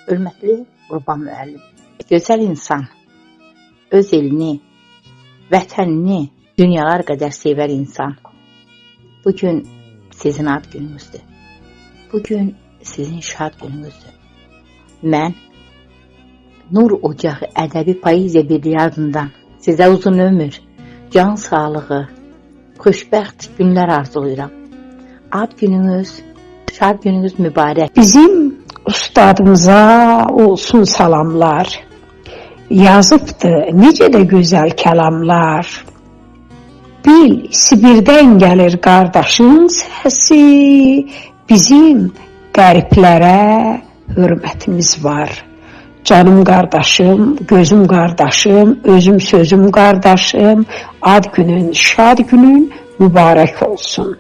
Hörmətli Qurban müəllim, gözəl insan, öz elini, vətənini dünyalar qədər sevər insan. Bugün sizin ad gününüzdür. Bugün sizin şad gününüzdür. Mən Nur Ocağı Ədəbi Poeziya Birliyi adından sizə uzun ömür, can sağlığı, xoşbəxt günlər arzulayıram. Ad gününüz, şad gününüz mübarək. Bizim ustadımıza olsun salamlar. Yazıbdı necə də gözəl kəlamlar. Bil, Sibirdən gəlir qardaşın səsi, bizim qəriblərə hörmətimiz var. Canım qardaşım, gözüm qardaşım, özüm sözüm qardaşım, ad günün, şad günün mübarək olsun.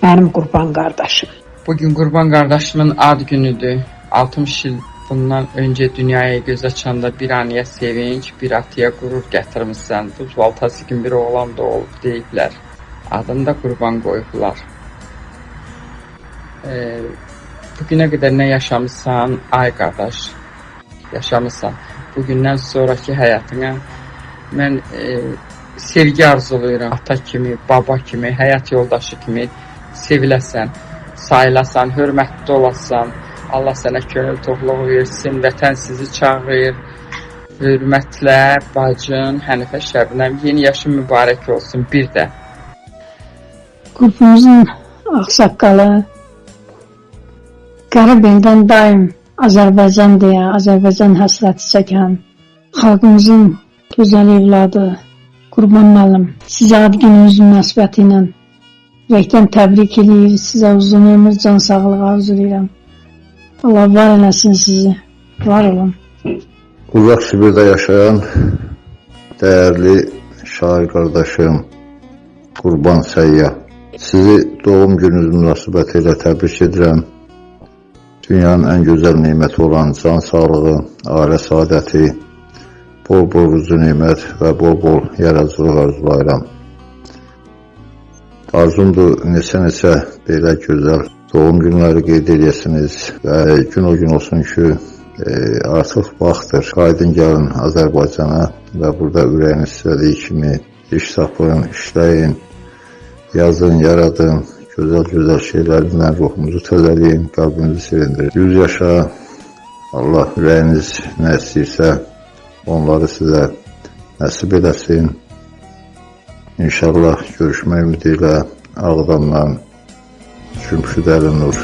Mənim Qurban qardaşım. Bugün Qurban qardaşımın ad günüdür. 60 il bundan öncə dünyaya göz açanda bir anıya sevinç, bir atıya qürur gətirmişsən. Bu valtası kimi bir oğlan da olub deyiblər. Adını da Qurban qoyublar. Bugünə qədər nə yaşamısan, ay qardaş, yaşamısan. Bugündən sonraki həyatına mən sevgi arzulayıram. Ata kimi, baba kimi, həyat yoldaşı kimi seviləsən, sayılasan, hörmətli olasan. Allah sənə könül toxluğu versin, vətən sizi çağırır. Hörmətlə, bacın, Hənifə Şəbnəm, yeni yaşın mübarək olsun bir də. Qrupumuzun ağsaqqalı, Qarabeldən daim Azərbaycan deyə, Azərbaycan həsrəti çəkən, xalqımızın gözəl evladı, Qurban müəllim, sizə ad gününüz münasibəti ilə ürəkdən təbrik edir, sizə uzun ömür, can sağlığı arzulayıram. Allah var eləsin sizi, var olun. Uzaq Sibirdə yaşayan dəyərli şair qardaşım Qurban Səyyah, sizi doğum gününüz münasibəti ilə təbrik edirəm. Dünyanın ən gözəl neməti olan can sağlığı, ailə saadəti, bol-bol rüzü nemət və bol-bol yaradıcılıq arzulayıram. Arzumdur neçə belə gözəl doğum günləri qeyd edəsiniz və gün o gün olsun ki, artıq vaxtdır. Qaydın gəlin Azərbaycana və burada ürəyiniz istədiyi kimi iş tapın, işləyin, yazın, yaradın, gözəl şeylərlə ruhumuzu təzəliyin, qalbimizi sevindirin. 100 yaşa Allah ürəyiniz nə istəyirsə onları sizə nəsib eləsin. İnşallah görüşmək ümidi ilə Ağdamdan Cümşüd Əli Nur.